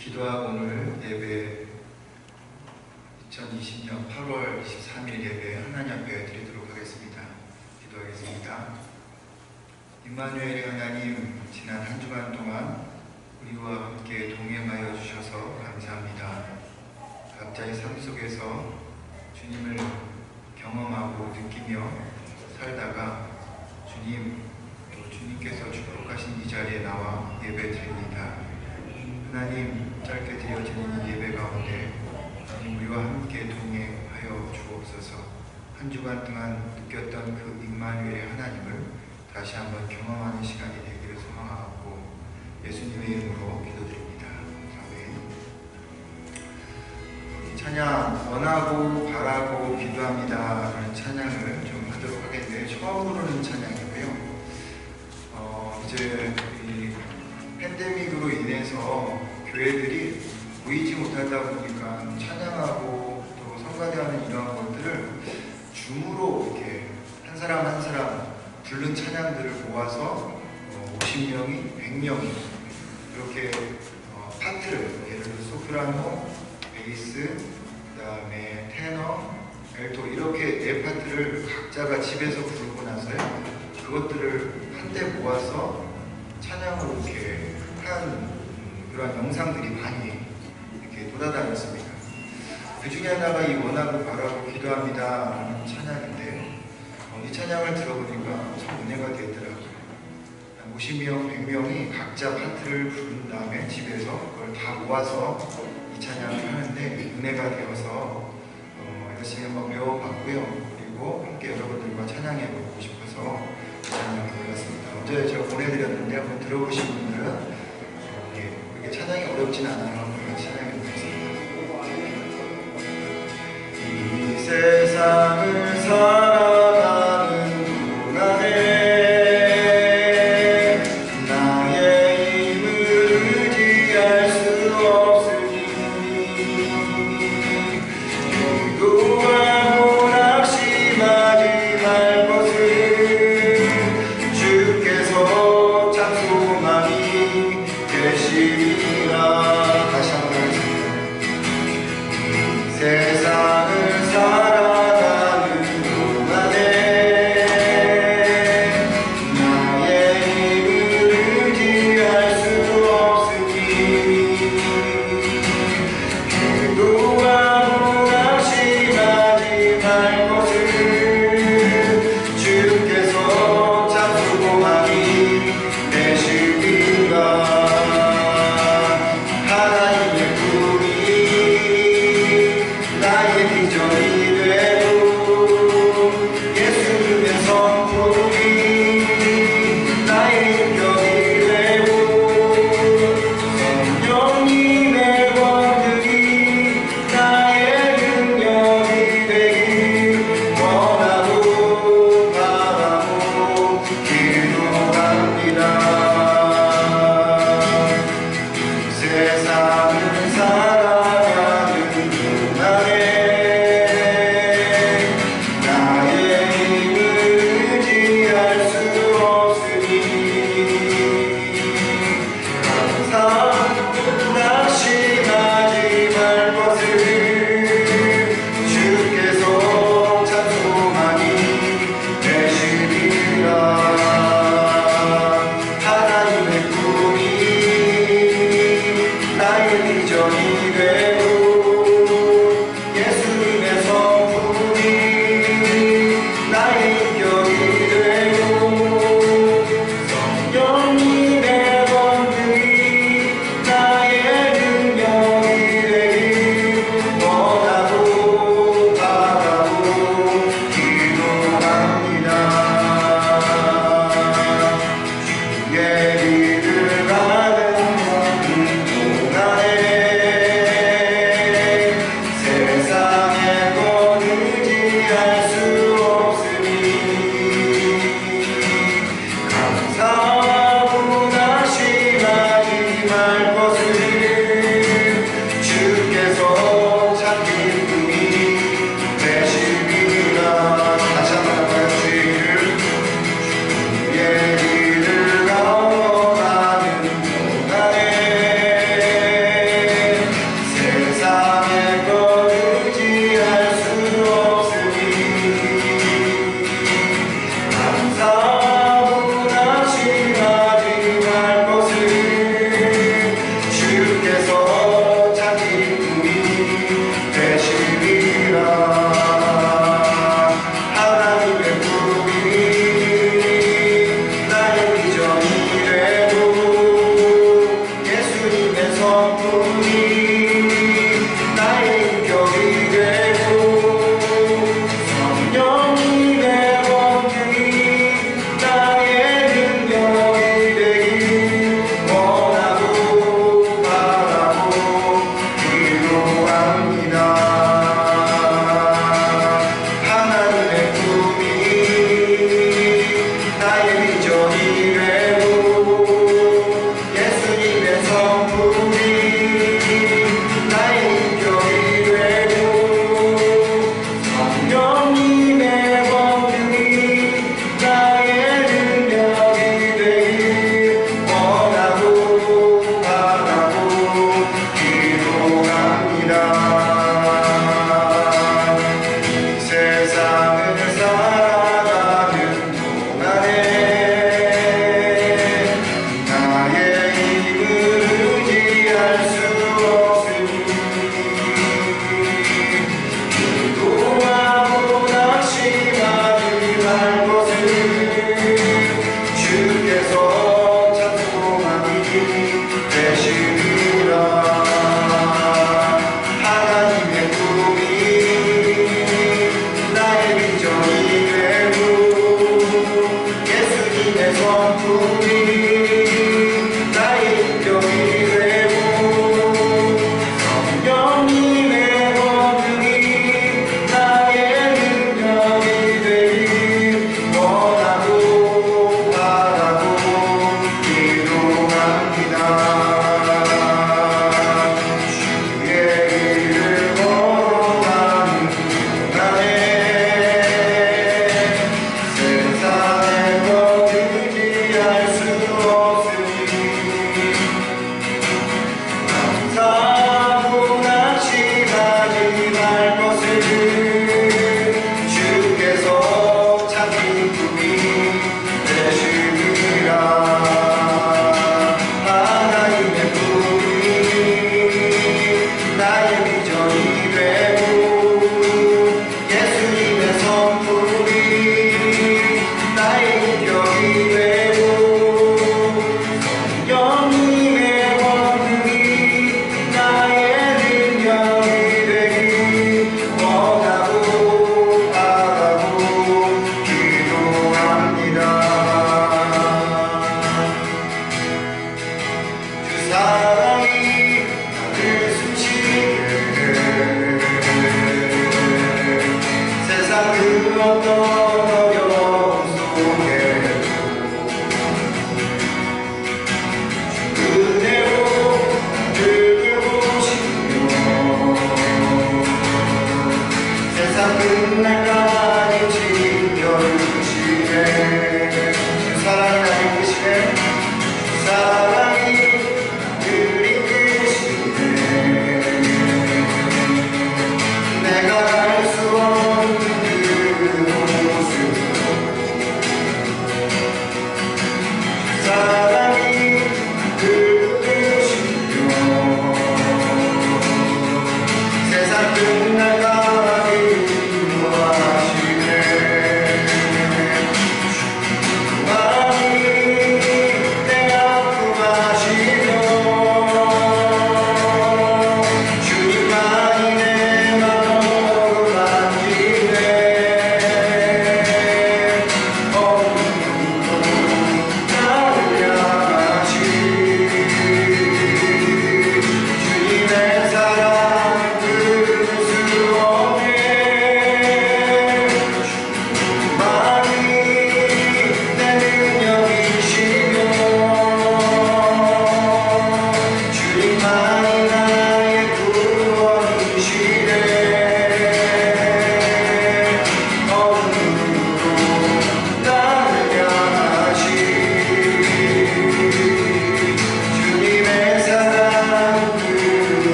기도하고 오늘 예배 2020년 8월 23일 예배 하나님 앞에 드리도록 하겠습니다. 기도하겠습니다. 임마누엘의 하나님, 지난 한 주간 동안 우리와 함께 동행하여 주셔서 감사합니다. 각자의 삶 속에서 주님을 경험하고 느끼며 살다가 주님께서 축복하신 이 자리에 나와 예배 드립니다. 하나님, 짧게 드려지는 이 예배 가운데 우리와 함께 동행하여 주옵소서. 한 주간 동안 느꼈던 그 임마누엘의 하나님을 다시 한번 경험하는 시간이 되기를 소망하고 예수님의 이름으로 기도드립니다. 아멘. 찬양, 원하고 바라고 기도합니다 라는 찬양을 좀 하도록 하겠는데, 처음 부르는 찬양이고요. 이제 이 팬데믹으로 인해서 교회들이 모이지 못하다 보니까 찬양하고 또 성가대하는 이러한 것들을 줌으로 이렇게 한 사람 한 사람 부른 찬양들을 모아서 50명이 100명이 이렇게 파트를, 예를 들어 소프라노, 베이스, 그 다음에 테너, 엘토 이렇게 네 파트를 각자가 집에서 부르고 나서요, 그것들을 한데 모아서 찬양으로 이렇게 한 그런 영상들이 많이 이렇게 돌아다녔습니다. 그 중에 하나가 이 원하고 바라고 기도합니다 라는 찬양인데, 이 찬양을 들어보니까 참 은혜가 되더라고요. 50명, 100명이 각자 파트를 부른 다음에 집에서 그걸 다 모아서 이 찬양을 하는데 은혜가 되어서 열심히 한번 배워봤고요. 그리고 함께 여러분들과 찬양해보고 싶어서 이 찬양을 골랐습니다. 어제 제가 보내드렸는데 한번 들어보신 분들은 이게 찬양이 어렵진 않아요. 같이 찬양해보겠습니다. 이 세상을 살아가는 동안에 나의 힘을 의지할 수 없으니 기도하고 낙심하지 말 것을 주께서 참 소망이 되시리라. 다시 한번 하겠습니다. 세상을 살아가는 동안에 나의 힘을 의지할 수 없으니 기도하고 낙심하지 말 것을 주께서 참 소망이 되시리라. 하나님의 꿈이 나의 비전이 되고 예수님의 성품이 나의 인격이 되고 성령님의 권능이 나의 능력이 되길 원하고 바라고 기도합니다. 세상을 살아가는 동안에 나의 힘을 의지할 수 없으니 항상 낙심하지 말 것을 주께서 참 소망이 되시리라. 하나님의 꿈이 나의 비전이 되고 예수님의 성품이 나의 인격이 되고 성령님의 권능이 나의 능력이 되길 원하고 바라고 기도합니다. 주의 길을 가는 동안에 세상의 것 의지할 수 없으니 감사하고 낙심하지 말 것을 주께서 참 기쁨이 되시리라. 다시 한번 주의 길을 가오라.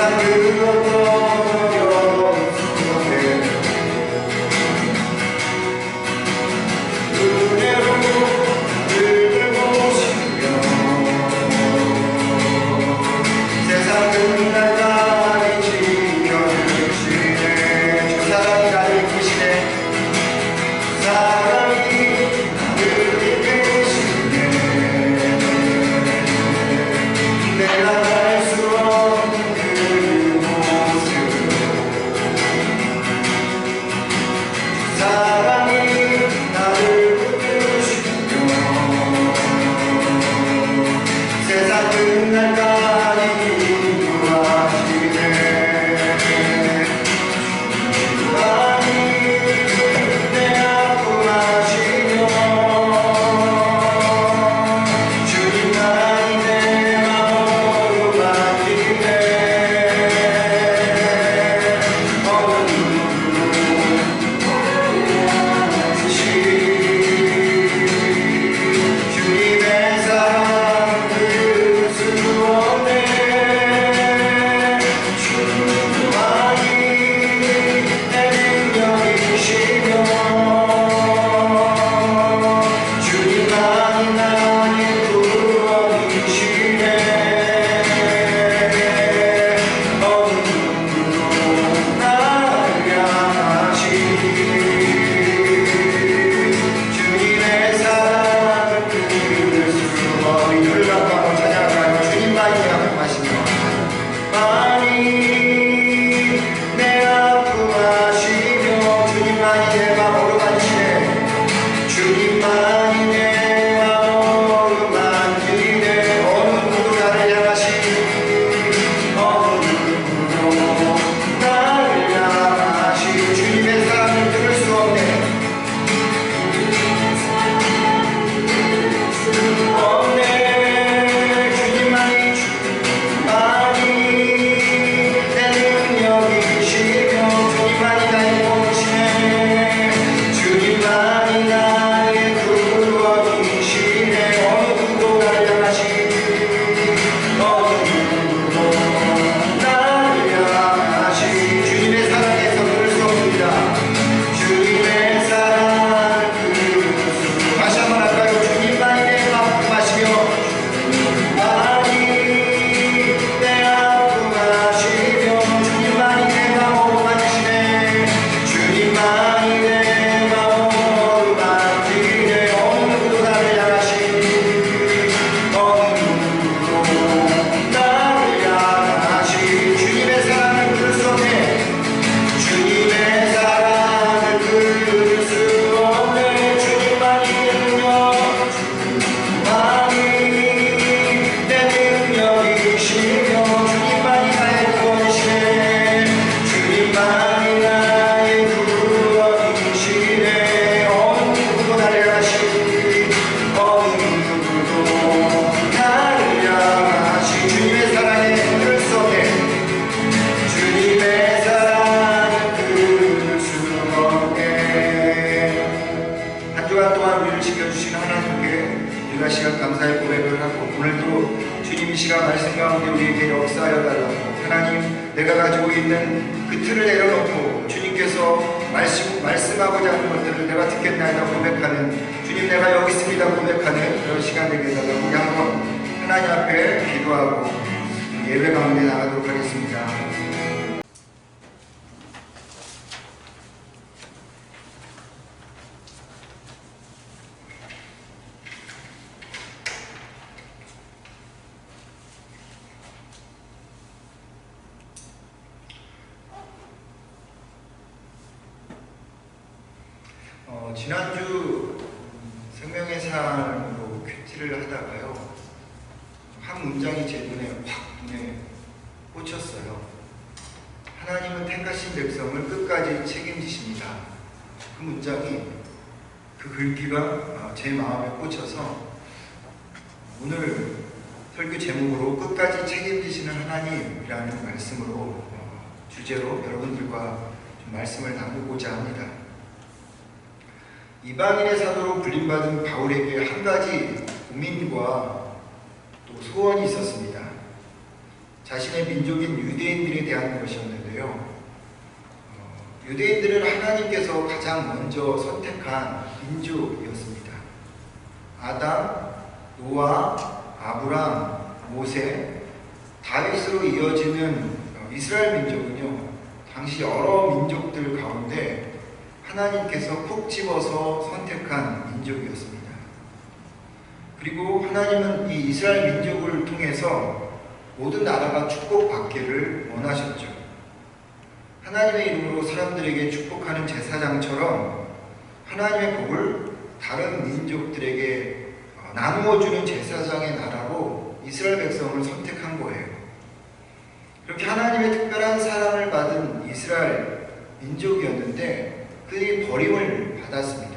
세상 그 어떤 어려움 속에 은혜로 나를 보시며 세상 끝날 날이 지켜주시네. 주 사랑이 나를 이끄시네. 사랑이 나를 이끄시네. 내가 갈 수 없는 그 모습 사랑이 나를 붙드시며 세상 끝날까지 인도하시네. 감사의 고백을 하고 오늘도 주님 이 시간 말씀 가운데 우리에게 역사하여 달라고 하나님 내가 가지고 있는 그 틀을 내려놓고 주님께서 말씀하고자 하는 것들을 내가 듣겠나이다 고백하는 주님 내가 여기 있습니다 고백하는 그런 시간 되게 해달라고 우리 한번 하나님 앞에 기도하고 예배 가운데 나가도록 하겠습니다. 지난주 생명의 삶으로 큐티를 하다가요 한 문장이 제 눈에 꽂혔어요. 하나님은 택하신 백성을 끝까지 책임지십니다. 그 문장이 그 글귀가 제 마음에 꽂혀서 오늘 설교 제목으로 끝까지 책임지시는 하나님이라는 말씀으로 주제로 여러분들과 좀 말씀을 나누고자 합니다. 이방인의 사도로 불림받은 바울에게 한 가지 고민과 또 소원이 있었습니다. 자신의 민족인 유대인들에 대한 것이었는데요. 유대인들은 하나님께서 가장 먼저 선택한 민족이었습니다. 아담, 노아, 아브람, 모세, 다윗으로 이어지는 이스라엘 민족은요, 당시 여러 민족들 가운데 하나님께서 콕 집어서 선택한 민족이었습니다. 그리고 하나님은 이 이스라엘 민족을 통해서 모든 나라가 축복받기를 원하셨죠. 하나님의 이름으로 사람들에게 축복하는 제사장처럼 하나님의 복을 다른 민족들에게 나누어주는 제사장의 나라로 이스라엘 백성을 선택한 거예요. 그렇게 하나님의 특별한 사랑을 받은 이스라엘 민족이었는데 그들이 버림을 받았습니다.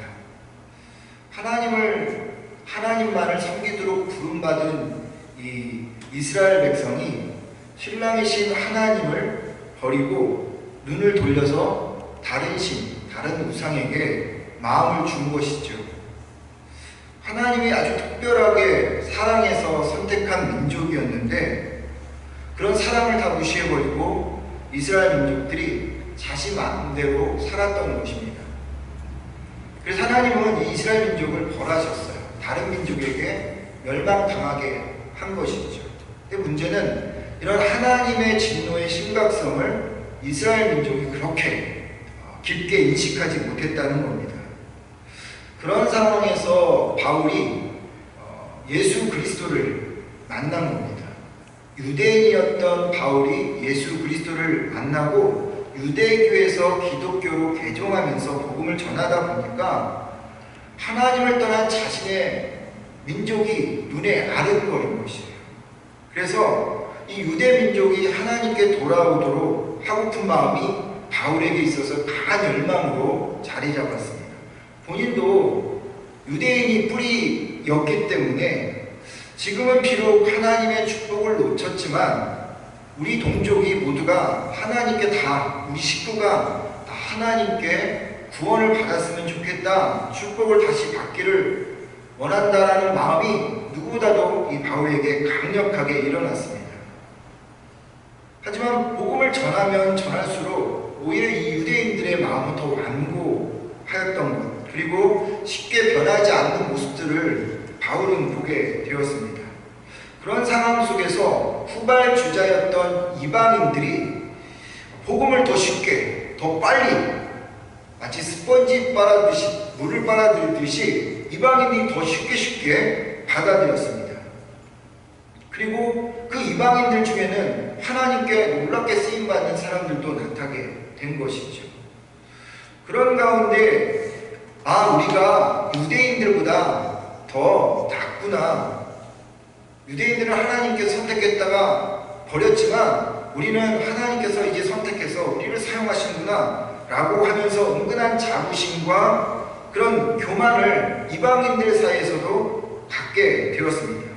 하나님만을 섬기도록 부름받은 이 이스라엘 백성이 신랑이신 하나님을 버리고 눈을 돌려서 다른 신, 다른 우상에게 마음을 준 것이죠. 하나님이 아주 특별하게 사랑해서 선택한 민족이었는데 그런 사랑을 다 무시해버리고 이스라엘 민족들이 자신 마음대로 살았던 것입니다. 그래서 하나님은 이 이스라엘 민족을 벌하셨어요. 다른 민족에게 멸망당하게 한 것이죠. 근데 문제는 이런 하나님의 진노의 심각성을 이스라엘 민족이 그렇게 깊게 인식하지 못했다는 겁니다. 그런 상황에서 바울이 예수 그리스도를 만난 겁니다. 유대인이었던 바울이 예수 그리스도를 만나고 유대교에서 기독교로 개종하면서 복음을 전하다 보니까 하나님을 떠난 자신의 민족이 눈에 아른거린 것이에요. 그래서 이 유대 민족이 하나님께 돌아오도록 하고픈 마음이 바울에게 있어서 강한 열망으로 자리 잡았습니다. 본인도 유대인이 뿌리였기 때문에 지금은 비록 하나님의 축복을 놓쳤지만 우리 동족이 모두가 하나님께 우리 식구가 다 하나님께 구원을 받았으면 좋겠다, 축복을 다시 받기를 원한다라는 마음이 누구보다도 이 바울에게 강력하게 일어났습니다. 하지만 복음을 전하면 전할수록 오히려 이 유대인들의 마음은 더 완고하였던 것, 그리고 쉽게 변하지 않는 모습들을 바울은 보게 되었습니다. 그런 상황 속에서 후발주자였던 이방인들이 복음을 더 쉽게, 더 빨리, 마치 스펀지 빨아듯이, 물을 빨아들이듯이 이방인들이 더 쉽게 받아들였습니다. 그리고 그 이방인들 중에는 하나님께 놀랍게 쓰임받는 사람들도 나타나게 된 것이죠. 그런 가운데 우리가 유대인들보다 더 낫구나. 유대인들은 하나님께서 선택했다가 버렸지만 우리는 하나님께서 이제 선택해서 우리를 사용하시는구나 라고 하면서 은근한 자부심과 그런 교만을 이방인들 사이에서도 갖게 되었습니다.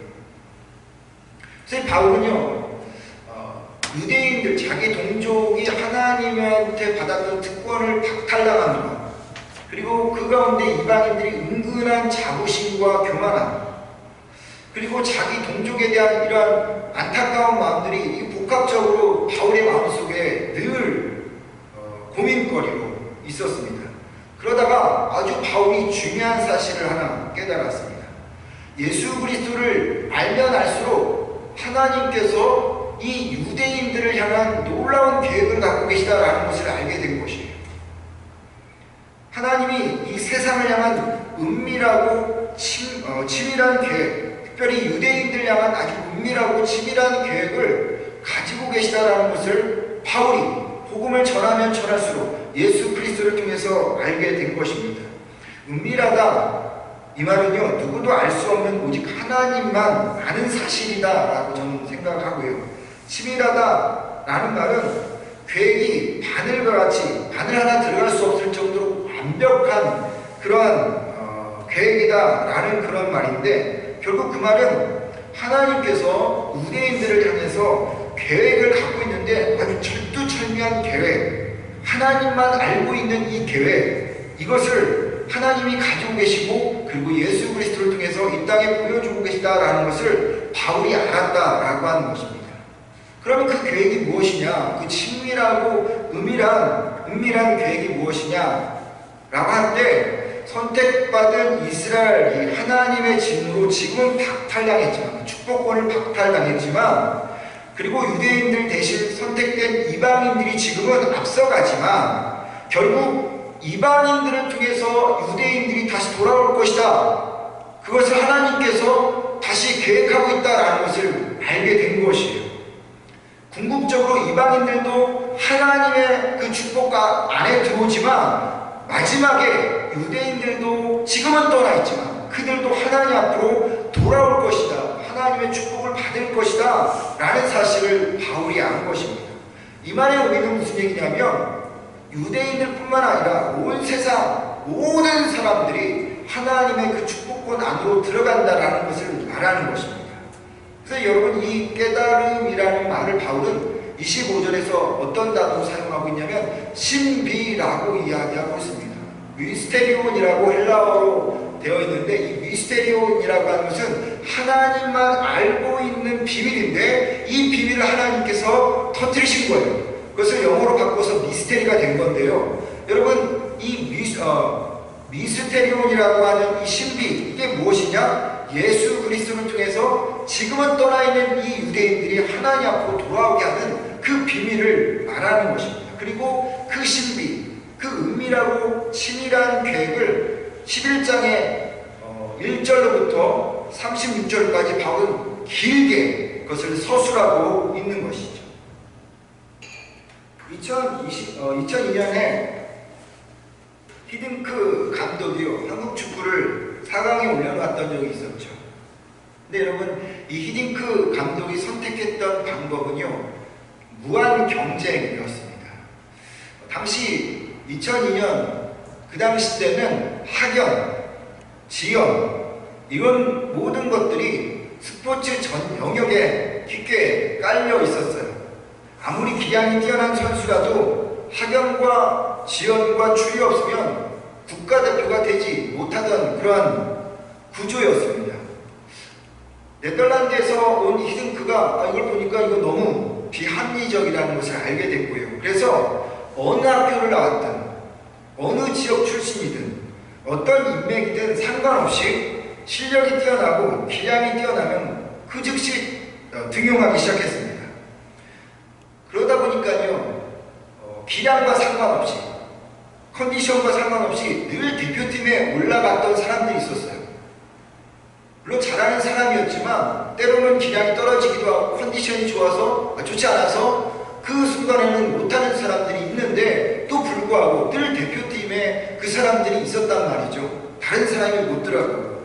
그래서 바울은요, 유대인들, 자기 동족이 하나님한테 받았던 특권을 박탈당한 것, 그리고 그 가운데 이방인들이 은근한 자부심과 교만함, 그리고 자기 동족에 대한 이러한 안타까운 마음들이 복합적으로 바울의 마음속에 늘 고민거리로 있었습니다. 그러다가 아주 바울이 중요한 사실을 하나 깨달았습니다. 예수 그리스도를 알면 알수록 하나님께서 이 유대인들을 향한 놀라운 계획을 갖고 계시다라는 것을 알게 된 것이에요. 하나님이 이 세상을 향한 은밀하고 치밀한 계획, 특별히 유대인들 향한 아주 은밀하고 치밀한 계획을 가지고 계시다라는 것을 바울이 복음을 전하면 전할수록 예수 그리스도를 통해서 알게 된 것입니다. 은밀하다, 이 말은요, 누구도 알 수 없는 오직 하나님만 아는 사실이다라고 저는 생각하고요. 치밀하다라는 말은 계획이 바늘과 같이 바늘 하나 들어갈 수 없을 정도로 완벽한 그러한 계획이다라는 그런 말인데, 결국 그 말은 하나님께서 유대인들을 향해서 계획을 갖고 있는데 아주 철두철미한 계획, 하나님만 알고 있는 이 계획, 이것을 하나님이 가지고 계시고 그리고 예수 그리스도를 통해서 이 땅에 보여주고 계시다라는 것을 바울이 알았다라고 하는 것입니다. 그러면 그 계획이 무엇이냐? 그 친밀하고 은밀한 계획이 무엇이냐? 라고 할 때 선택받은 이스라엘이 하나님의 진으로 지금은 박탈당했지만, 축복권을 박탈당했지만, 그리고 유대인들 대신 선택된 이방인들이 지금은 앞서가지만 결국 이방인들을 통해서 유대인들이 다시 돌아올 것이다. 그것을 하나님께서 다시 계획하고 있다는 것을 알게 된 것이에요. 궁극적으로 이방인들도 하나님의 그 축복 안에 들어오지만 마지막에 유대인들도 지금은 떠나 있지만 그들도 하나님 앞으로 돌아올 것이다. 하나님의 축복을 받을 것이다. 라는 사실을 바울이 안 것입니다. 이 말의 의미는 무슨 얘기냐면 유대인들 뿐만 아니라 온 세상 모든 사람들이 하나님의 그 축복권 안으로 들어간다라는 것을 말하는 것입니다. 그래서 여러분 이 깨달음이라는 말을 바울은 25절에서 어떤 단어로 사용하고 있냐면 신비라고 이야기하고 있습니다. 미스테리온이라고 헬라어로 되어 있는데 이 미스테리온이라고 하는 것은 하나님만 알고 있는 비밀인데 이 비밀을 하나님께서 터뜨리신 거예요. 그것을 영어로 바꿔서 미스테리가 된 건데요. 여러분 이 미스테리온이라고 하는 이 신비 이게 무엇이냐? 예수 그리스도를 통해서 지금은 떠나 있는 이 유대인들이 하나님 앞으로 돌아오게 하는 그 비밀을 말하는 것입니다. 그리고 그 신비, 그 은밀하고 치밀한 계획을 11장의 1절로부터 36절까지 바울은 길게 그것을 서술하고 있는 것이죠. 2002년에 히딩크 감독이요 한국 축구를 4강에 올려놨던 적이 있었죠. 근데 여러분 이 히딩크 감독이 선택했던 방법은요 무한 경쟁이었습니다. 당시 2002년 그 당시 때는 학연, 지연 이런 모든 것들이 스포츠 전 영역에 깊게 깔려 있었어요. 아무리 기량이 뛰어난 선수라도 학연과 지연과 줄이 없으면 국가대표가 되지 못하던 그러한 구조였습니다. 네덜란드에서 온 히딩크가 이걸 보니까 이거 너무 비합리적이라는 것을 알게 됐고요. 그래서 어느 학교를 나왔든 어느 지역 출신이든 어떤 인맥이든 상관없이 실력이 뛰어나고 기량이 뛰어나면 그 즉시 등용하기 시작했습니다. 그러다 보니까요 기량과 상관없이 컨디션과 상관없이 늘 대표팀에 올라갔던 사람들이 있었어요. 물론 잘하는 사람이었지만 때로는 기량이 떨어지기도 하고 컨디션이 좋지 않아서 그 순간에는 못하는 사람들이 있는데 또 불구하고 늘 대표팀에 그 사람들이 있었단 말이죠. 다른 사람이 못 들어가고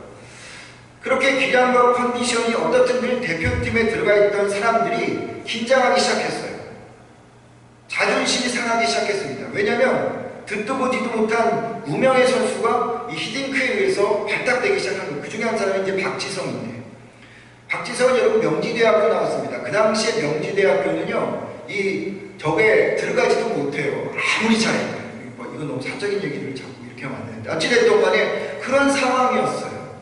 그렇게 기량과 컨디션이 어떻든 늘 대표팀에 들어가 있던 사람들이 긴장하기 시작했어요. 자존심이 상하기 시작했습니다. 왜냐하면 듣도 보지도 못한 무명의 선수가 이 히딩크에 의해서 발탁되기 시작한 거예요. 그 중에 한 사람이 이제 박지성인데 박지성은 여러분 명지대학교 나왔습니다. 그 당시에 명지대학교는요 저게 들어가지도 못해요. 아무리 잘해도 이건 너무 사적인 얘기를 자꾸 이렇게 하면 안 되는데 어찌됐든 간에 그런 상황이었어요.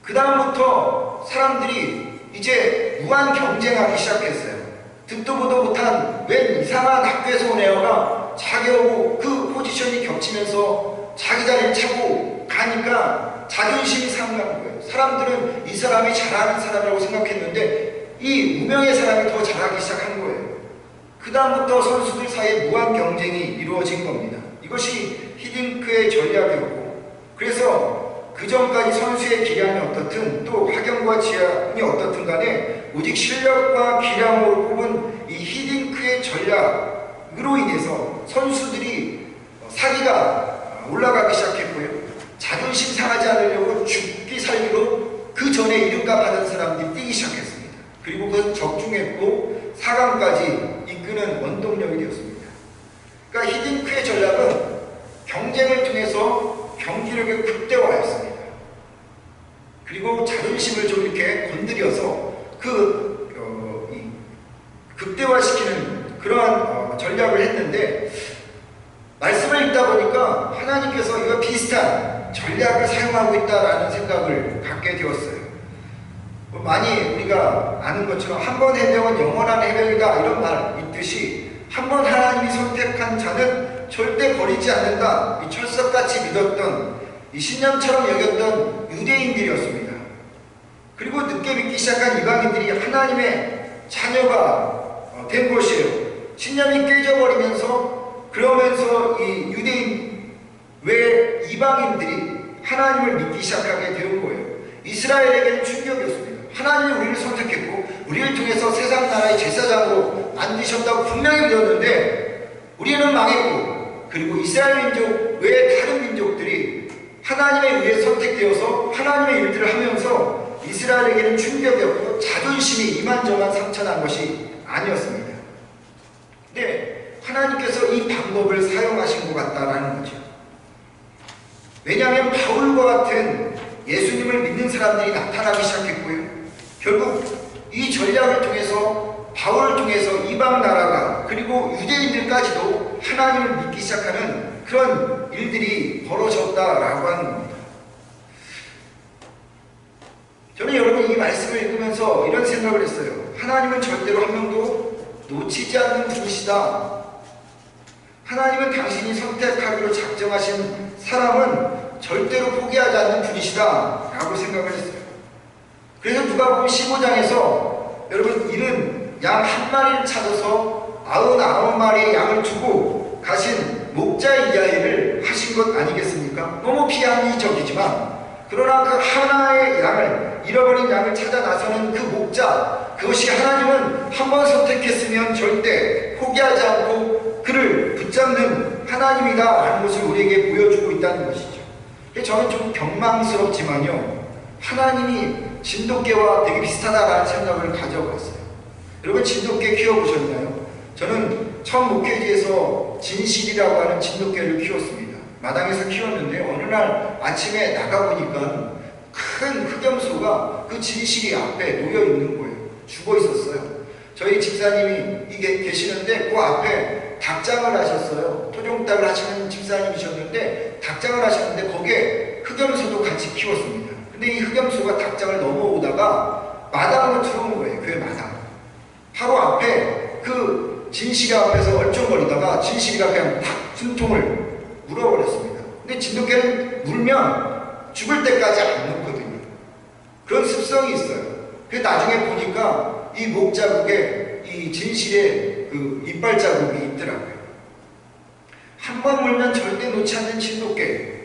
그 다음부터 사람들이 이제 무한 경쟁하기 시작했어요. 듣도 보도 못한 웬 이상한 학교에서 온 애가 자기하고 그 포지션이 겹치면서 자기 자리를 차고 가니까 자존심이 상하는 거예요. 사람들은 이 사람이 잘하는 사람이라고 생각했는데 이 무명의 사람이 더 잘하기 시작한 거예요. 그 다음부터 선수들 사이에 무한 경쟁이 이루어진 겁니다. 이것이 히딩크의 전략이었고 그래서 그 전까지 선수의 기량이 어떻든 또 학연과 지향이 어떻든 간에 오직 실력과 기량으로 뽑은 이 히딩크의 전략으로 인해서 선수들이 사기가 올라가기 시작했고요. 자존심 상하지 않으려고 죽기 살기로 그 전에 이름값 하는 사람들이 뛰기 시작했습니다. 그리고 그것은 적중했고 4강까지 이끄는 원동력이 되었습니다. 그러니까 히딩크의 전략은 경쟁을 통해서 경기력의 극대화였습니다. 그리고 자존심을 좀 이렇게 건드려서 극대화시키는 그러한 전략을 했는데 말씀을 읽다 보니까 하나님께서 이와 비슷한 전략을 사용하고 있다라는 생각을 갖게 되었어요. 많이 우리가 아는 것처럼 한 번 해병은 영원한 해병이다 이런 말 있듯이 한 번 하나님이 선택한 자는 절대 버리지 않는다, 이 철석같이 믿었던, 이 신념처럼 여겼던 유대인들이었습니다. 그리고 늦게 믿기 시작한 이방인들이 하나님의 자녀가 된 것이에요. 신념이 깨져버리면서, 그러면서 이 유대인 외 이방인들이 하나님을 믿기 시작하게 되는 거예요. 이스라엘에게는 충격이었습니다. 하나님이 우리를 선택했고 우리를 통해서 세상 나라의 제사장으로 만드셨다고 분명히 믿었는데 우리는 망했고, 그리고 이스라엘 민족 외의 다른 민족들이 하나님에 의해 선택되어서 하나님의 일들을 하면서 이스라엘에게는 충격이었고 자존심이 이만저만 상처난 것이 아니었습니다. 근데 하나님께서 이 방법을 사용하신 것 같다라는 거죠. 왜냐하면 바울과 같은 예수님을 믿는 사람들이 나타나기 시작했고요. 결국 이 전략을 통해서, 바울을 통해서 이방 나라가 그리고 유대인들까지도 하나님을 믿기 시작하는 그런 일들이 벌어졌다라고 하는 겁니다. 저는 여러분 이 말씀을 읽으면서 이런 생각을 했어요. 하나님은 절대로 한 명도 놓치지 않는 분이시다. 하나님은 당신이 선택하기로 작정하신 사람은 절대로 포기하지 않는 분이시다 라고 생각을 했어요. 그래서 누가복음 15장에서 여러분 이는 양 한 마리를 찾아서 99마리의 양을 두고 가신 목자 이야기를 하신 것 아니겠습니까? 너무 비합리적이지만, 그러나 그 하나의 양을, 잃어버린 양을 찾아 나서는 그 목자, 그것이 하나님은 한번 선택했으면 절대 포기하지 않고 그를 붙잡는 하나님이다 라는 것을 우리에게 보여주고 있다는 것이죠. 저는 좀 경망스럽지만요, 하나님이 진돗개와 되게 비슷하다라는 생각을 가져봤어요. 여러분 진돗개 키워보셨나요? 저는 처음 목회지에서 진실이라고 하는 진돗개를 키웠습니다. 마당에서 키웠는데 어느 날 아침에 나가보니까 큰 흑염소가 그 진실이 앞에 놓여 있는 거예요. 죽어 있었어요. 저희 집사님이 이게 계시는데 그 앞에 닭장을 하셨어요. 토종닭을 하시는 집사님이셨는데 닭장을 하셨는데 거기에 흑염소도 같이 키웠습니다. 근데 이 흑염소가 닭장을 넘어오다가 마당으로 들어온 거예요. 교회 마당. 바로 앞에 그 진실이 앞에서 얼쩡거리다가 진실이가 그냥 탁 숨통을 물어버렸습니다. 근데 진돗개는 물면 죽을 때까지 안 먹거든요. 그런 습성이 있어요. 그래서 나중에 보니까 이 목 자국에 이 진실의 그 이빨 자국이 있더라고요. 한 번 물면 절대 놓지 않는 진돗개.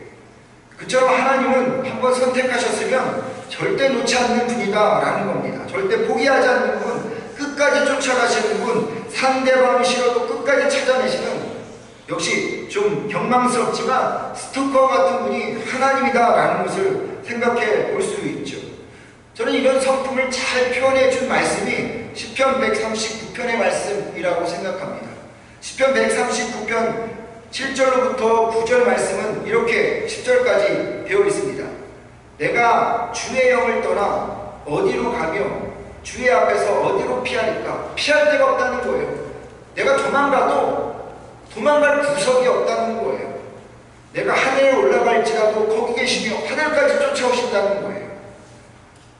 그처럼 하나님은 한 번 선택하셨으면 절대 놓지 않는 분이다 라는 겁니다. 절대 포기하지 않는 분, 끝까지 쫓아가시는 분, 상대방이 싫어도 끝까지 찾아내시는, 역시 좀 경망스럽지만 스토커 같은 분이 하나님이다 라는 것을 생각해 볼 수 있죠. 저는 이런 성품을 잘 표현해 준 말씀이 시편 139편의 말씀이라고 생각합니다. 시편 139편 7절로부터 9절 말씀은 이렇게 10절까지 되어 있습니다. 내가 주의 영을 떠나 어디로 가며 주의 앞에서 어디로 피하니까? 피할 데가 없다는 거예요. 내가 도망가도 도망갈 구석이 없다는 거예요. 내가 하늘에 올라갈지라도 거기 계시며 하늘까지 쫓아오신다는 거예요.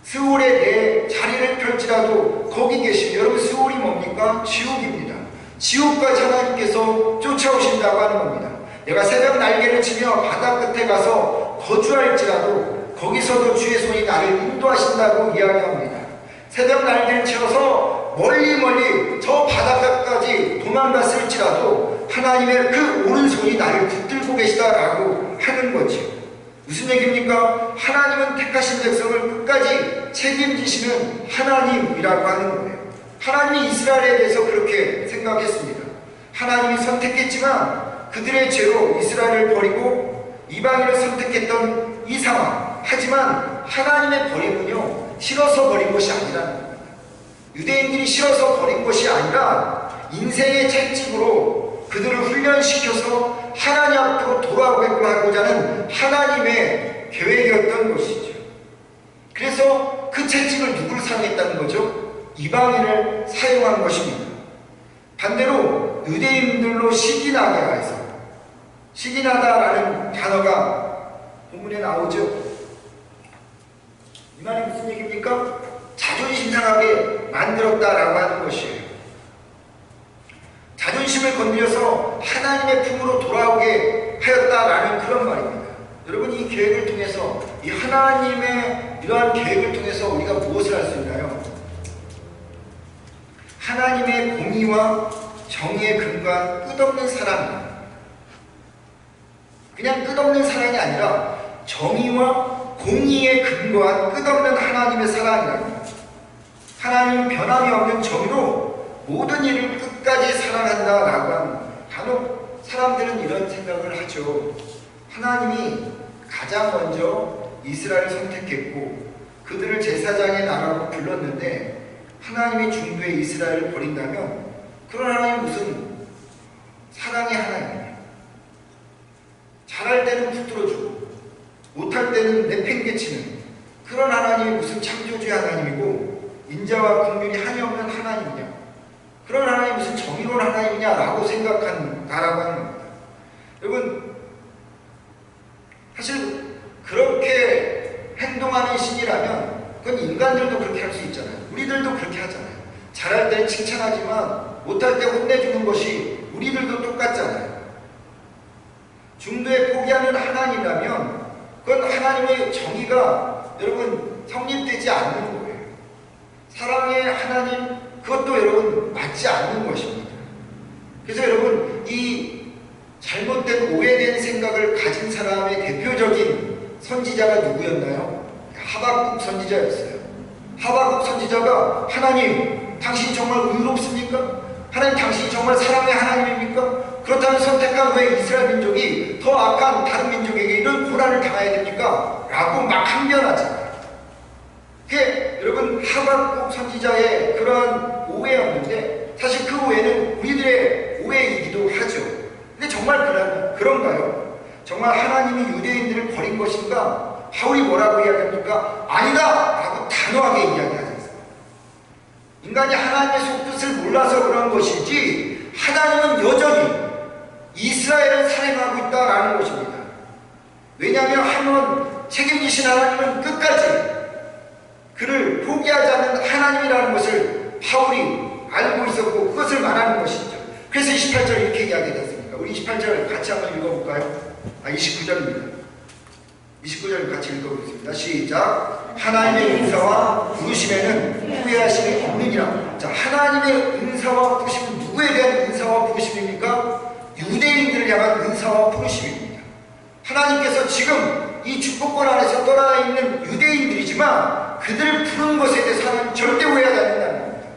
스올에 내 자리를 펼지라도 거기 계시며, 여러분 스올이 뭡니까? 지옥입니다. 지옥까지 하나님께서 쫓아오신다고 하는 겁니다. 내가 새벽 날개를 치며 바다 끝에 가서 거주할지라도 거기서도 주의 손이 나를 인도하신다고 이야기합니다. 새벽 날개를 치어서 멀리 저 바닷가까지 도망갔을지라도 하나님의 그 오른손이 나를 붙들고 계시다라고 하는 거죠. 무슨 얘기입니까? 하나님은 택하신 백성을 끝까지 책임지시는 하나님이라고 하는 거예요. 하나님이 이스라엘에 대해서 그렇게 생각했습니다. 하나님이 선택했지만 그들의 죄로 이스라엘을 버리고 이방인을 선택했던 이 상황. 하지만 하나님의 버림은요, 싫어서 버린 것이 아니라는 겁니다. 유대인들이 싫어서 버린 것이 아니라 인생의 채찍으로 그들을 훈련시켜서 하나님 앞으로 돌아오게끔 하고자 하는 하나님의 계획이었던 것이죠. 그래서 그 채찍을 누구를 사용했다는 거죠? 이방인을 사용한 것입니다. 반대로 유대인들로 시기나게 해서, 시기나다라는 단어가 본문에 나오죠. 이 말이 무슨 얘기입니까? 자존심 상하게 만들었다라고 하는 것이에요. 자존심을 건드려서 하나님의 품으로 돌아오게 하였다라는 그런 말입니다. 여러분, 이 계획을 통해서, 이 하나님의 이러한 계획을 통해서 우리가 무엇을 할 수 있나요? 하나님의 공의와 정의에 근거한 끝없는 사랑, 그냥 끝없는 사랑이 아니라 정의와 공의에 근거한 끝없는 하나님의 사랑이라는 거죠. 하나님은 변함이 없는 정의로 모든 일을 끝까지 사랑한다라고 하는, 간혹 사람들은 이런 생각을 하죠. 하나님이 가장 먼저 이스라엘을 선택했고 그들을 제사장의 나라로 불렀는데 하나님이 중도에 이스라엘을 버린다면 그런 하나님이 무슨 사랑의 하나님이에요. 잘할 때는 붙들어주고 못할 때는 내팽개치는 그런 하나님이 무슨 창조주의 하나님이고 인자와 긍휼이 한이 없는 하나님이냐, 그런 하나님이 무슨 정의로운 하나님이냐라고 생각한다라고 하는 겁니다. 여러분, 사실 그렇게 행동하는 신이라면 그건 인간들도 그렇게 할 수 있잖아요. 우리들도 그렇게 하잖아요. 잘할 때는 칭찬하지만 못할 때 혼내주는 것이 우리들도 똑같잖아요. 중도에 포기하는 하나님이라면 그건 하나님의 정의가 여러분 성립되지 않는 거예요. 사랑의 하나님, 그것도 여러분 맞지 않는 것입니다. 그래서 여러분, 이 잘못된 오해된 생각을 가진 사람의 대표적인 선지자가 누구였나요? 하박국 선지자였어요. 하박국 선지자가 하나님, 당신이 정말 의롭습니까? 하나님, 당신이 정말 사랑의 하나님입니까? 그렇다면 선택한 왜 이스라엘 민족이 더 악한 다른 민족에게 이런 고난을 당해야 됩니까? 라고 막 항변하잖아요. 그게 여러분 하박국 선지자의 그런 오해였는데 사실 그 오해는 우리들의 오해이기도 하죠. 근데 정말 그런가요? 정말 하나님이 유대인들을 버린 것인가? 바울이 뭐라고 이야기합니까? 아니다! 라고 단호하게 이야기하지 않습니다. 인간이 하나님의 속뜻을 몰라서 그런 것이지 하나님은 여전히 이스라엘을 사랑하고 있다라는 것입니다. 왜냐하면 한번 책임지신 하나님은 끝까지 그를 포기하지 않는 하나님이라는 것을 바울이 알고 있었고 그것을 말하는 것이죠. 그래서 28절 이렇게 이야기했습니다. 우리 28절 같이 한번 읽어볼까요? 29절입니다. 29절 같이 읽어보겠습니다. 시작. 하나님의 은사와 부르심에는 후회하심이 없느니라. 자, 하나님의 은사와 부르심은 누구에 대한 은사와 부르심입니까? 유대인들을 향한 은사와 부르심입니다. 하나님께서 지금 이 축복권 안에서 떠나 있는 유대인들이지만 그들을 부른 것에 대해서 하나님 절대 후회하지 않는다는 겁니다.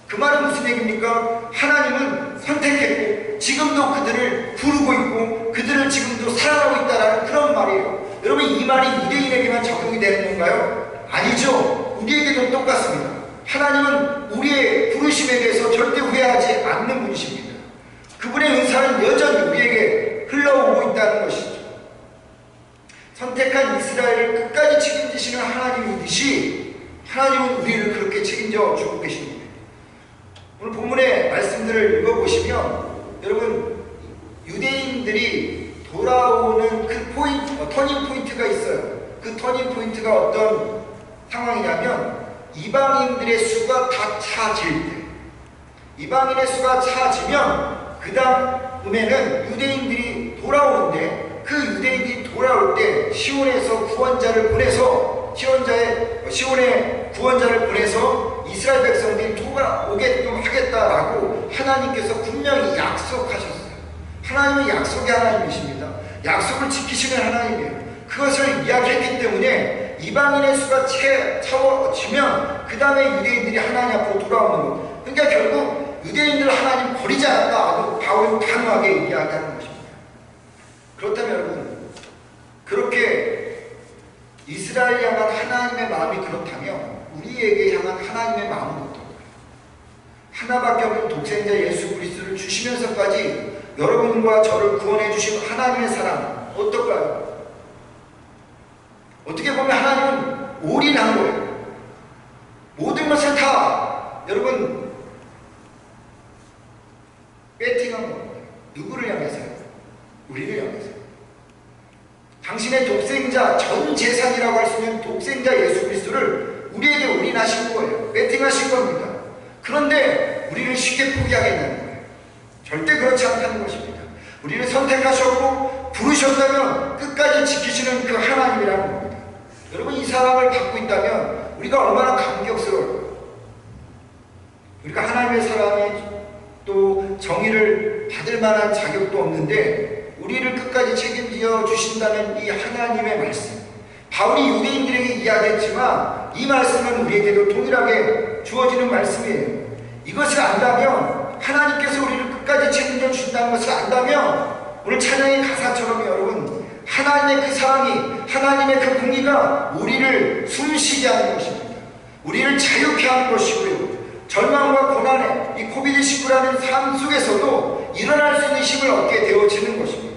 그 말은 무슨 얘기입니까? 하나님은 선택했고 지금도 그들을 부르고 있고 그들을 지금도 사랑하고 있다는 그런 말이에요. 여러분, 이 말이 유대인에게만 적용이 되는 건가요? 아니죠. 우리에게도 똑같습니다. 하나님은 우리의 부르심에 대해서 절대 후회하지 않는 분이십니다. 그분의 은사는 여전히 우리에게 흘러오고 있다는 것이죠. 선택한 이스라엘을 끝까지 책임지시는 하나님이듯이 하나님은 우리를 그렇게 책임져 주고 계십니다. 오늘 본문의 말씀들을 읽어보시면 여러분, 유대인들이 돌아오는 그 터닝 포인트가 있어요. 그 터닝 포인트가 어떤 상황이냐면 이방인들의 수가 다 차질 때, 이방인의 수가 차지면 그 다음에는 유대인들이 돌아오는데 그 유대인들이 돌아올 때 시온에서 구원자를 보내서 시온에 구원자를 보내서 이스라엘 백성들이 돌아오게끔 하겠다라고 하나님께서 분명히 약속하셨어요. 하나님은 약속의 하나님이십니다. 약속을 지키시는 하나님이에요. 그것을 이야기했기 때문에 이방인의 수가 채워지면 그 다음에 유대인들이 하나님 앞으로 돌아오는 것. 그러니까 결국 유대인들 하나님 버리지 않았다고 바울은 단호하게 이야기하는 것입니다. 그렇다면 여러분, 그렇게 이스라엘 향한 하나님의 마음이 그렇다면 우리에게 향한 하나님의 마음은 어떨까요? 하나밖에 없는 독생자 예수 그리스도를 주시면서까지 여러분과 저를 구원해 주신 하나님의 사랑 어떨까요? 어떻게 보면 하나님은 올인한 거예요. 모든 것을 다 여러분 배팅한 겁니다. 누구를 향해서요? 우리를 향해서요. 당신의 독생자, 전 재산이라고 할 수 있는 독생자 예수 그리스도를 우리에게 올인하신 거예요. 배팅하신 겁니다. 그런데 우리는 쉽게 포기하겠다는 거예요. 절대 그렇지 않다는 것입니다. 우리를 선택하셨고 부르셨다면 끝까지 지키시는 그 하나님이라는 겁니다. 여러분, 이 사랑을 받고 있다면 우리가 얼마나 감격스러울까요? 우리가 하나님의 사랑에 또 정의를 받을 만한 자격도 없는데 우리를 끝까지 책임져 주신다는 이 하나님의 말씀, 바울이 유대인들에게 이야기했지만 이 말씀은 우리에게도 동일하게 주어지는 말씀이에요. 이것을 안다면, 하나님께서 우리를 끝까지 책임져 주신다는 것을 안다면, 오늘 찬양의 가사처럼 여러분, 하나님의 그 사랑이, 하나님의 그 공의가 우리를 숨쉬게 하는 것입니다. 우리를 자유케 하는 것이고요, 절망과 고난의 이 코비드19라는 삶 속에서도 일어날 수 있는 힘을 얻게 되어지는 것입니다.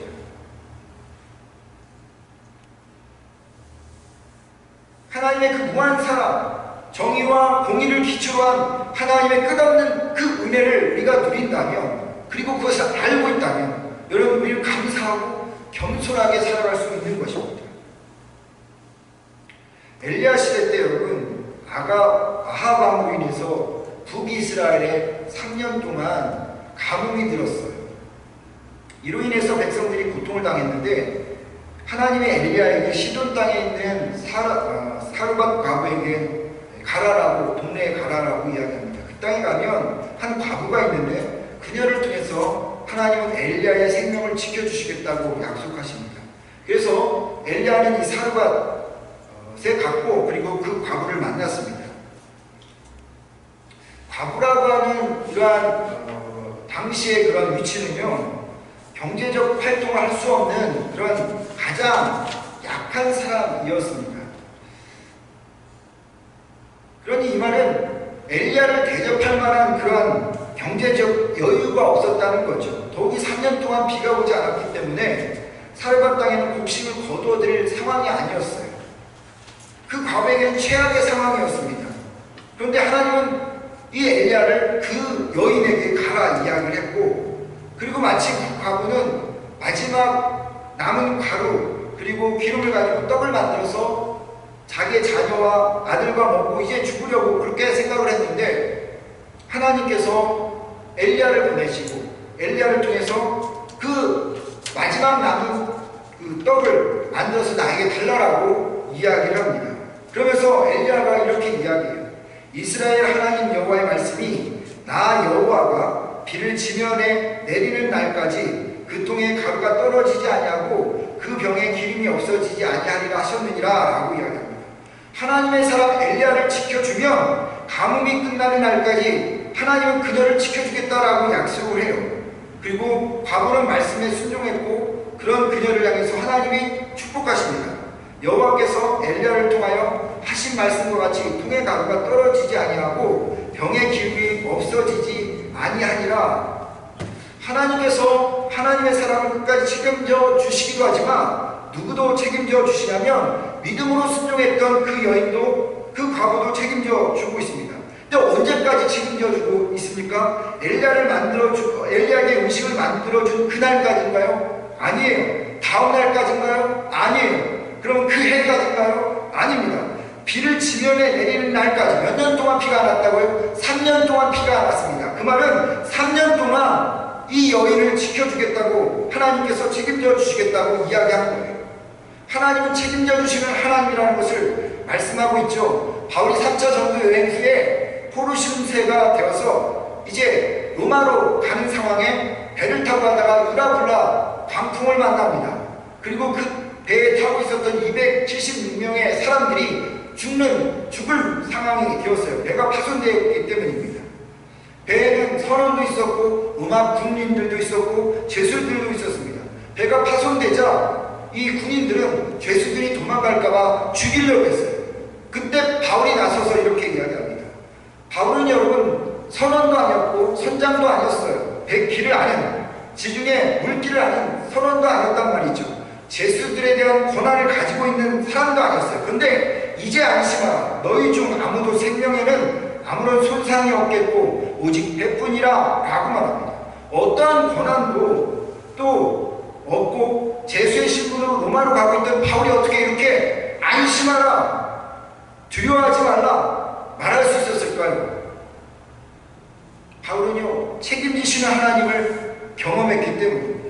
하나님의 그 무한 사랑, 정의와 공의를 기초로 한 하나님의 끝없는 그 은혜를 우리가 누린다면, 그리고 그것을 알고 있다면, 여러분, 우리는 감사하고 겸손하게 살아갈 수 있는 것입니다. 엘리야 시대 때 여러분, 아합 왕으로 인해서 북이스라엘에 3년 동안 가뭄이 들었어요. 이로 인해서 백성들이 고통을 당했는데, 하나님의 엘리야에게 시돈 땅에 있는 사르밧 과부에게 가라라고, 동네에 가라라고 이야기합니다. 그 땅에 가면 한 과부가 있는데 그녀를 통해서 하나님은 엘리야의 생명을 지켜주시겠다고 약속하십니다. 그래서 엘리야는 이 사르밧에 갔고, 그리고 그 과부를 만났습니다. 과부라고 하는 이러한 당시의 그런 위치는요, 경제적 활동을 할 수 없는 그런 가장 약한 사람이었습니다. 그러니 이 말은 엘리야를 대접할 만한 그런 경제적 여유가 없었다는 거죠. 더욱이 3년 동안 비가 오지 않았기 때문에 사르밧 땅에는 곡식을 거두어들일 상황이 아니었어요. 그 과부에게는 최악의 상황이었습니다. 그런데 하나님은 이 엘리야를 그 여인에게 가라 이야기를 했고, 그리고 마침 그 과부는 마지막 남은 가루 그리고 기름을 가지고 떡을 만들어서 자기의 자녀와 아들과 먹고 이제 죽으려고 그렇게 생각을 했는데, 하나님께서 엘리야를 보내시고 엘리야를 통해서 그 마지막 남은 그 떡을 만들어서 나에게 달라라고 이야기를 합니다. 그러면서 엘리야가 이렇게 이야기해요. 이스라엘 하나님 여호와의 말씀이 나 여호와가 비를 지면에 내리는 날까지 그 통에 가루가 떨어지지 아니하고 그 병에 기름이 없어지지 아니하리라 하셨느니라 라고 이야기합니다. 하나님의 사람 엘리야를 지켜주면 가뭄이 끝나는 날까지 하나님은 그녀를 지켜주겠다라고 약속을 해요. 그리고 과부는 말씀에 순종했고, 그런 그녀를 향해서 하나님이 축복하십니다. 여호와께서 엘리야를 통하여 하신 말씀과 같이 통에 가루가 떨어지지 아니하고 병의 기름이 없어지지 아니하니라. 하나님께서 하나님의 사랑을 끝까지 책임져 주시기도 하지만, 누구도 책임져 주시냐면 믿음으로 순종했던 그 여인도, 그 과부도 책임져 주고 있습니다. 근데 언제까지 책임져 주고 있습니까? 엘리야를 만들어주고 엘리야에게 음식을 만들어준 그날까지인가요? 아니에요. 다음 날까지인가요? 아니에요. 그럼 그 해까지인가요? 아닙니다. 비를 지면에 내리는 날까지. 몇 년 동안 비가 안 왔다고요? 3년 동안 비가 안 왔습니다. 그 말은 3년 동안 이 여인을 지켜주겠다고, 하나님께서 책임져 주시겠다고 이야기하는 거예요. 하나님은 책임져 주시는 하나님이라는 것을 말씀하고 있죠. 바울이 3차 전도 여행 후에 포르심세가 되어서 이제 로마로 가는 상황에 배를 타고 가다가 유라굴라 광풍을 만납니다. 그리고 그 배에 타고 있었던 276명의 사람들이 죽을 상황이 되었어요. 배가 파손되었기 때문입니다. 배에는 선원도 있었고 음악 군인들도 있었고 죄수들도 있었습니다. 배가 파손되자 이 군인들은 죄수들이 도망갈까봐 죽이려고 했어요. 그때 바울이 나서서 이렇게 이야기합니다. 바울은 여러분 선원도 아니었고 선장도 아니었어요. 길을 아는, 지중해 물길을 아는 선원도 아니었단 말이죠. 죄수들에 대한 권한을 가지고 있는 사람도 아니었어요. 그런데 이제 안심하라. 너희 중 아무도 생명에는 아무런 손상이 없겠고 오직 배뿐이라 라고 말합니다. 어떠한 권한도 또 없고 제수의 신분으로 로마로 가고 있던 바울이 어떻게 이렇게 안심하라, 두려워하지 말라, 책임지시는 하나님을 경험했기 때문입니다.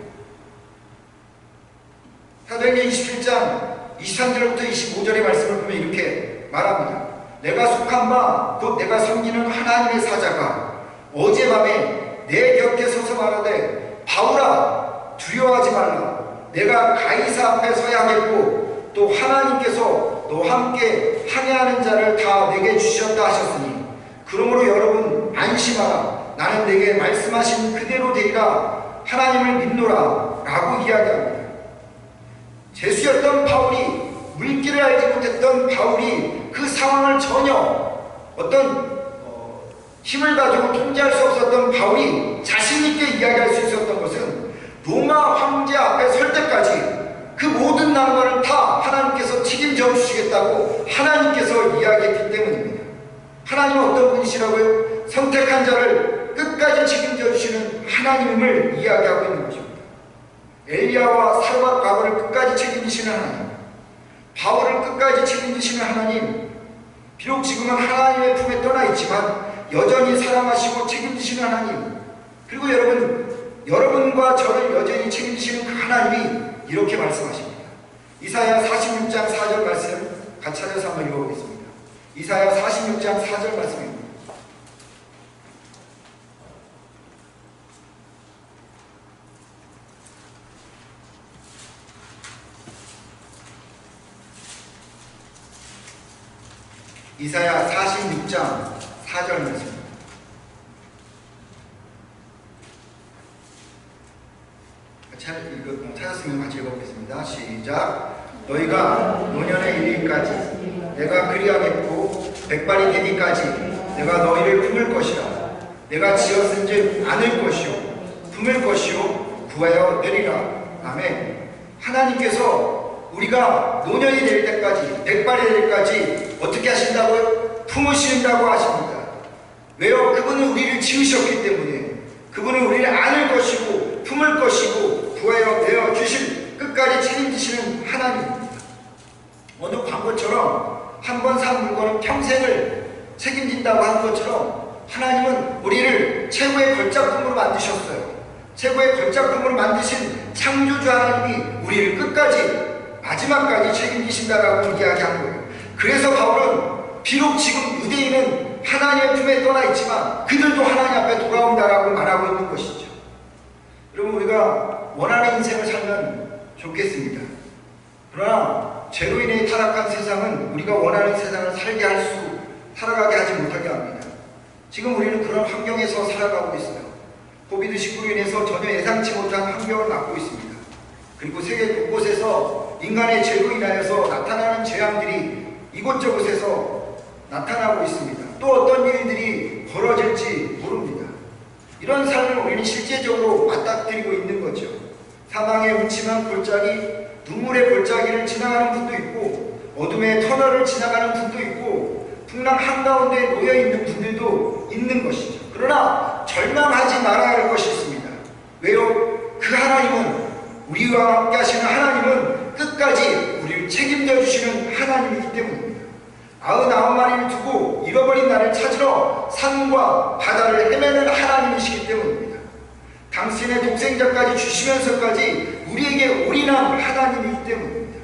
사도행전 27장 23절부터 25절의 말씀을 보면 이렇게 말합니다. 내가 속한 바 곧 내가 섬기는 하나님의 사자가 어젯밤에 내 곁에 서서 말하되 바울아 두려워하지 말라. 내가 가이사 앞에 서야 하겠고 또 하나님께서 너와 함께 항해하는 자를 다 내게 주셨다 하셨으니 그러므로 여러분 안심하라. 나는 내게 말씀하신 그대로 되리라. 하나님을 믿노라 라고 이야기합니다. 죄수였던 바울이, 물길을 알지 못했던 바울이 그 상황을 전혀 어떤 힘을 가지고 통제할 수 없었던 바울이 자신있게 이야기할 수 있었던 것은 로마 황제 앞에 설 때까지 그 모든 난관을 다 하나님께서 책임져 주시겠다고 하나님께서 이야기했기 때문입니다. 하나님은 어떤 분이시라고요? 선택한 자를 끝까지 책임져 주시는 하나님을 이야기하고 있는 것입니다. 엘리야와 사르밧 가버를 끝까지 책임지시는 하나님, 바울을 끝까지 책임지시는 하나님, 비록 지금은 하나님의 품에 떠나 있지만 여전히 사랑하시고 책임지시는 하나님, 그리고 여러분과 저를 여전히 책임지시는 그 하나님이 이렇게 말씀하십니다. 이사야 46장 4절 말씀 같이 찾아서 한번 읽어보겠습니다. 이사야 46장 4절 말씀입니다. 이사야 46장 4절 말씀입니다. 찾았으면 같이 읽어보겠습니다. 시작. 너희가 노년에 이르기까지 내가 그리하겠고 백발이 되기까지 내가 너희를 품을 것이라. 내가 지었은즉 안을 것이요 품을 것이요 구하여 내리라. 아멘. 하나님께서 우리가 노년이 될 때까지, 백발이 될 때까지 어떻게 하신다고요? 품으신다고 하십니다. 왜요? 그분은 우리를 지으셨기 때문에. 그분은 우리를 안을 것이고 품을 것이고 구하여 내어 주실 끝까지 책임지시는 하나님입니다. 어느 광고처럼 한 번 산 물건은 평생을 책임진다고 하는 것처럼 하나님은 우리를 최고의 걸작품으로 만드셨어요. 최고의 걸작품으로 만드신 창조주 하나님이 우리를 끝까지 마지막까지 책임지신다라고 이야기한 거예요. 그래서 바울은 비록 지금 유대인은 하나님의 품에 떠나 있지만 그들도 하나님 앞에 돌아온다라고 말하고 있는 것이죠. 여러분, 우리가 원하는 인생을 살면 좋겠습니다. 그러나 죄로 인해 타락한 세상은 우리가 원하는 세상을 살아가게 하지 못하게 합니다. 지금 우리는 그런 환경에서 살아가고 있어요. 코비드19로 인해서 전혀 예상치 못한 환경을 맞고 있습니다. 그리고 세계 곳곳에서 인간의 죄로 인하여서 나타나는 재앙들이 이곳저곳에서 나타나고 있습니다. 또 어떤 일들이 벌어질지 모릅니다. 이런 삶을 우리는 실제적으로 맞닥뜨리고 있는 거죠. 사망의 음침한 골짜기, 눈물의 골짜기를 지나가는 분도 있고 어둠의 터널을 지나가는 분도 있고 풍랑 한가운데 놓여있는 분들도 있는 것이죠. 그러나 절망하지 말아야 할 것이 있습니다. 왜요? 그 하나님은, 우리와 함께 하시는 하나님은 끝까지 우리를 책임져 주시는 하나님이기 때문입니다. 99마리를 두고 잃어버린 나를 찾으러 산과 바다를 헤매는 하나님이시기 때문입니다. 당신의 독생자까지 주시면서까지 우리에게 올인한 하나님이기 때문입니다.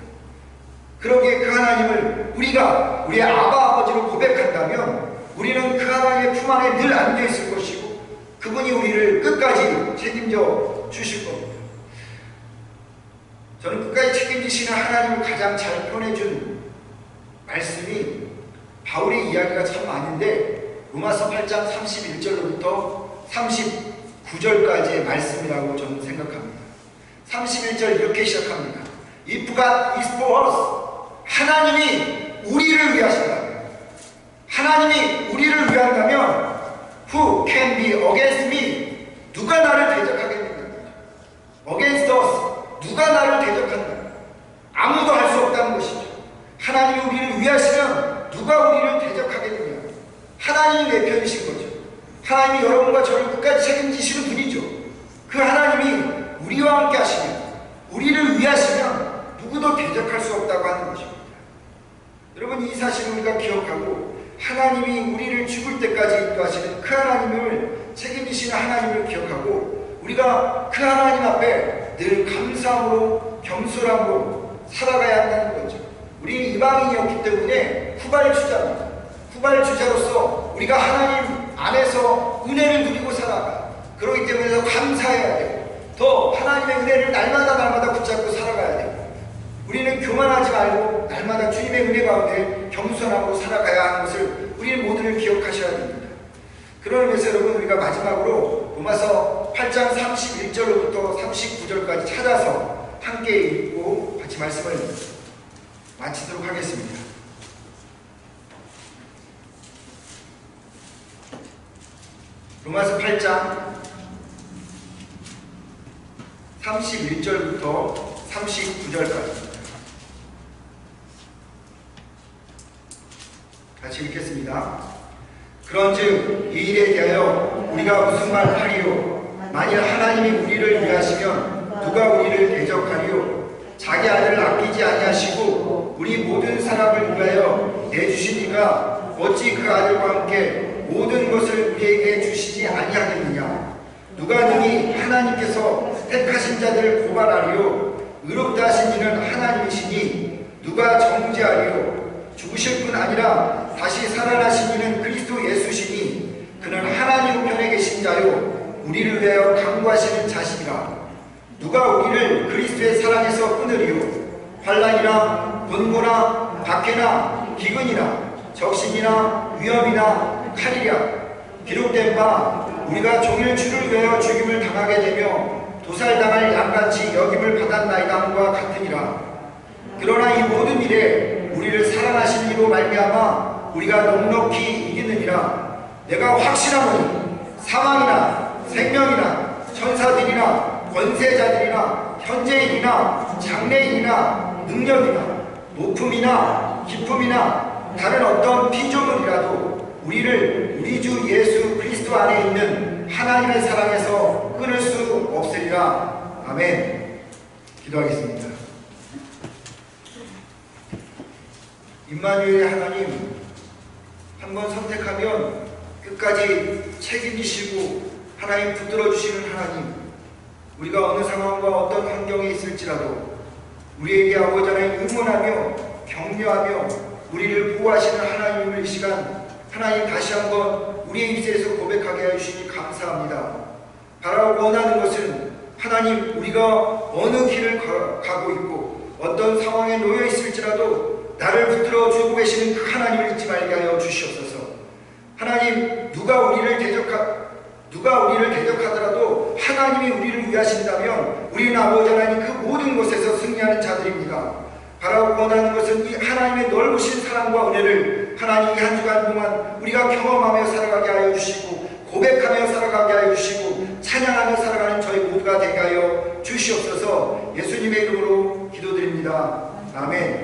그러기에 그 하나님을 우리가 우리의 아버지로 고백한다면 우리는 그 하나님의 품 안에 늘 안겨 있을 것이고 그분이 우리를 끝까지 책임져 주실 겁니다. 저는 끝까지 책임지시는 하나님을 가장 잘 표현해준 말씀이 바울의 이야기가 참 많은데 로마서 8장 31절로부터 39절까지의 말씀이라고 저는 생각합니다. 31절 이렇게 시작합니다. If God is for us, 하나님이 우리를 위하신다. 하나님이 우리를 위한다면 Who can be against me? 누가 나를 대적하겠는가? Against us, 누가 나를 대적한다? 아무도 할 수 없다는 것이죠. 하나님이 우리를 위하시면 누가 우리를 대적하겠느냐? 하나님이 내 편이신 거죠. 하나님이 여러분과 저를 끝까지 책임지시는 분이죠. 그 하나님이 우리와 함께 하시면, 우리를 위하시면 누구도 대적할 수 없다고 하는 것입니다. 여러분, 이 사실을 우리가 기억하고 하나님이 우리를 죽을 때까지 인도하시는 그 하나님을 책임지시는 하나님을 기억하고 우리가 그 하나님 앞에 늘 감사함으로 겸손함으로 살아가야 한다는 거죠. 우리는 이방인이었기 때문에 후발주자입니다. 후발주자로서 우리가 하나님 안에서 은혜를 누리고 살아가. 그렇기 때문에 더 감사해야 되고 더 하나님의 은혜를 날마다 붙잡고 살아가야 되고 우리는 교만하지 말고 날마다 주님의 은혜 가운데 겸손함으로 살아가야 하는 것을 우리는 모두를 기억하셔야 됩니다. 그런 의미에서 여러분 우리가 마지막으로 로마서 8장 31절로부터 39절까지 찾아서 함께 읽고 같이 말씀을 마치도록 하겠습니다. 로마서 8장 31절부터 39절까지 같이 읽겠습니다. 그런즉 이 일에 대하여 우리가 무슨 말을 하리요? 만일 하나님이 우리를 위하시면 누가 우리를 대적하리요? 자기 아들을 아끼지 아니하시고 우리 모든 사람을 위하여 내주신 이가 어찌 그 아들과 함께 모든 것을 우리에게 주시지 아니하겠느냐? 누가 능히 하나님께서 택하신 자들을 고발하리요? 의롭다 하신 이는 하나님이시니 누가 정죄하리요? 죽으실 뿐 아니라 다시 살아나신 이는 그리스도 예수시니 그는 하나님 우편에 계신 자요 우리를 위하여 강구하시는 자시니라. 누가 우리를 그리스도의 사랑에서 끊으리요? 환난이나 곤고나 박해나 기근이나 적신이나 위험이나 칼이랴. 기록된 바 우리가 종일 주를 위하여 죽임을 당하게 되며 도살당할 양같이 여김을 받았나이다 함과 같으니라. 그러나 이 모든 일에 우리를 사랑하신 이로 말미암아 우리가 넉넉히 이기느니라. 내가 확신하노니 사망이나 생명이나 천사들이나 권세자들이나 현재인이나 장래인이나 능력이나 높음이나 기쁨이나 다른 어떤 피조물이라도 우리를 우리 주 예수 그리스도 안에 있는 하나님의 사랑에서 끊을 수 없으리라. 아멘. 기도하겠습니다. 임마누엘의 하나님, 한번 선택하면 끝까지 책임지시고 하나님 붙들어 주시는 하나님, 우리가 어느 상황과 어떤 환경에 있을지라도 우리에게 아버지 하나님 응원하며 격려하며 우리를 보호하시는 하나님을 이 시간 하나님 다시 한번 우리의 입술에서 고백하게 해주시니 감사합니다. 바라고 원하는 것은 하나님 우리가 어느 길을 가고 있고 어떤 상황에 놓여 있을지라도 나를 붙들어 주고 계시는 그 하나님을 잊지 말게 하여 주시옵소서. 하나님 누가 우리를 대적하더라도 하나님이 우리를 위하신다면 우리는 아버지 하나님 그 모든 것에서 승리하는 자들입니다. 바라고 원하는 것은 이 하나님의 넓으신 사랑과 은혜를 하나님 이 한 주간 동안 우리가 경험하며 살아가게 하여 주시고 고백하며 살아가게 하여 주시고 찬양하며 살아가는 저희 모두가 되게 하여 주시옵소서. 예수님의 이름으로 기도드립니다. 아멘.